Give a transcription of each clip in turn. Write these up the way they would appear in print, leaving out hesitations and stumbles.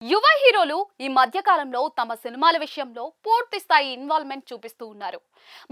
యువ హీరోలు ఈ మధ్య కాలంలో తమ సినిమాల విషయంలో పూర్తి స్థాయి ఇన్వాల్వ్మెంట్ చూపిస్తూ ఉన్నారు.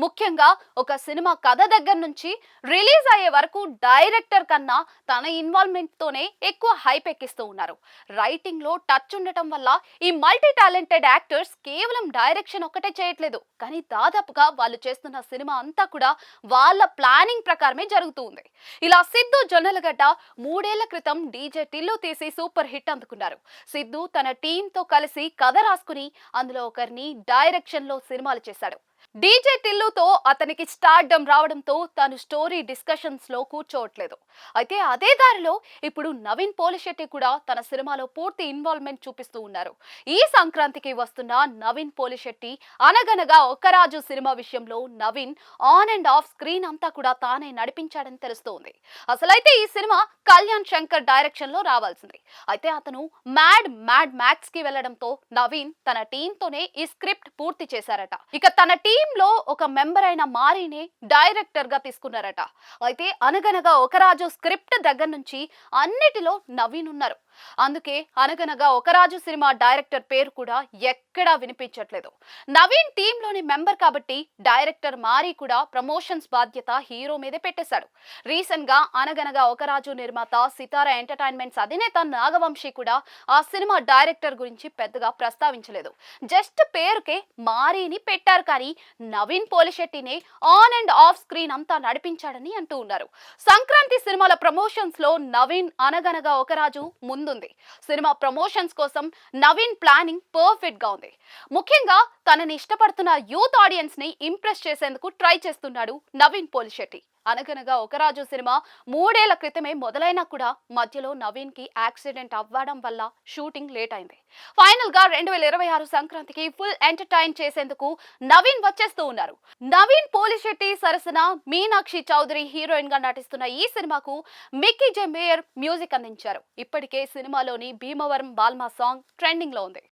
ముఖ్యంగా ఒక సినిమా కథ దగ్గర నుంచి రిలీజ్ అయ్యే వరకు డైరెక్టర్ కన్నా తన ఇన్వాల్వ్మెంట్ తోనే ఎక్కువ హైప్ ఎక్కిస్తూ ఉన్నారు. రైటింగ్ లో టచ్ ఉండటం వల్ల ఈ మల్టీ టాలెంటెడ్ యాక్టర్స్ కేవలం డైరెక్షన్ ఒక్కటే చేయట్లేదు, కానీ దాదాపుగా వాళ్ళు చేస్తున్న సినిమా అంతా కూడా వాళ్ళ ప్లానింగ్ ప్రకారమే జరుగుతూ ఉంది. ఇలా సిద్ధు జొన్నలగడ్డ 3 ఏళ్ల క్రితం డీజే టిల్లు తీసి సూపర్ హిట్ అందుకున్నారు. సిద్ధు తన టీంతో కలిసి కథ రాసుకుని అందులో ఒకరిని డైరెక్షన్ లో సినిమాలు చేశాడు. డీజే టిల్లుతో అతనికి స్టార్డమ్ రావడంతో తను స్టోరీ డిస్కషన్స్ లో కూర్చోవట్లేదు. అయితే అదే దారిలో ఇప్పుడు నవీన్ పోలిశెట్టి కూడా తన సినిమాలో పూర్తి ఇన్వాల్వ్మెంట్ చూపిస్తూ ఉన్నారు. ఈ సంక్రాంతికి వస్తున్న నవీన్ పోలిశెట్టి అనగనగా ఒక రాజు సినిమా విషయంలో Naveen on and off screen అంతా కూడా తానే నడిపించాడని తెలుస్తోంది. అసలైతే ఈ సినిమా కళ్యాణ్ శంకర్ డైరెక్షన్ లో రావాల్సింది. అయితే అతను మ్యాడ్ మ్యాక్స్ కి వెళ్లడంతో నవీన్ తన టీంతోనే ఈ స్క్రిప్ట్ పూర్తి చేశారట. ఇక తన టీం లో ఒక మెంబర్ అయిన మారీనే డైరెక్టర్ గా తీసుకున్నారట. అయితే అనగనగా ఒక రాజు స్క్రిప్ట్ దగ్గర నుంచి అన్నిటిలో నవీన్ ఉన్నారు. అందుకే అనగనగా ఒక రాజు సినిమా డైరెక్టర్ పేరు కూడా ఎక్కడా వినిపించట్లేదు. నవీన్ టీమ్ లోని మెంబర్ కాబట్టి డైరెక్టర్ మారీ కూడా ప్రమోషన్స్ బాధ్యత హీరో మీదే పెట్టేశాడు. రీసెంట్ గా అనగనగా ఒక రాజు నిర్మాత సితారా ఎంటర్టైన్మెంట్స్ అధినేత నాగవంశీ కూడా ఆ సినిమా డైరెక్టర్ గురించి పెద్దగా ప్రస్తావించలేదు. జస్ట్ పేరుకే మారీని పెట్టారు, కానీ నవీన్ పోలిశెట్టినే ఆన్ అండ్ ఆఫ్ స్క్రీన్ అంతా నడిపించాడని అంటూ ఉన్నారు. సంక్రాంతి సినిమాల ప్రమోషన్స్ లో నవీన్ అనగనగా ఒక రాజు ముందుంది. సినిమా ప్రమోషన్స్ కోసం నవీన్ ప్లానింగ్ పర్ఫెక్ట్ గా ఉంది. ముఖ్యంగా తనని ఇష్టపడుతున్న యూత్ ఆడియన్స్ ని ఇంప్రెస్ చేసేందుకు ట్రై చేస్తున్నాడు నవీన్ పోలిశెట్టి. అనగనగా ఒక రాజు సినిమా 3 ఏళ్ల క్రితమే మొదలైనా కూడా మధ్యలో నవీన్ కి యాక్సిడెంట్ అవ్వడం వల్ల షూటింగ్ లేట్ అయింది. ఫైనల్ గా 2026 సంక్రాంతికి ఫుల్ ఎంటర్టైన్ చేసేందుకు నవీన్ వచ్చేస్తూ ఉన్నారు. నవీన్ పోలిశెట్టి సరసన మీనాక్షి చౌదరి హీరోయిన్ గా నటిస్తున్న ఈ సినిమాకు మిక్కీ జే మేయర్ మ్యూజిక్ అందించారు. ఇప్పటికే సినిమాలోని భీమవరం బాల్మా సాంగ్ ట్రెండింగ్ లో ఉంది.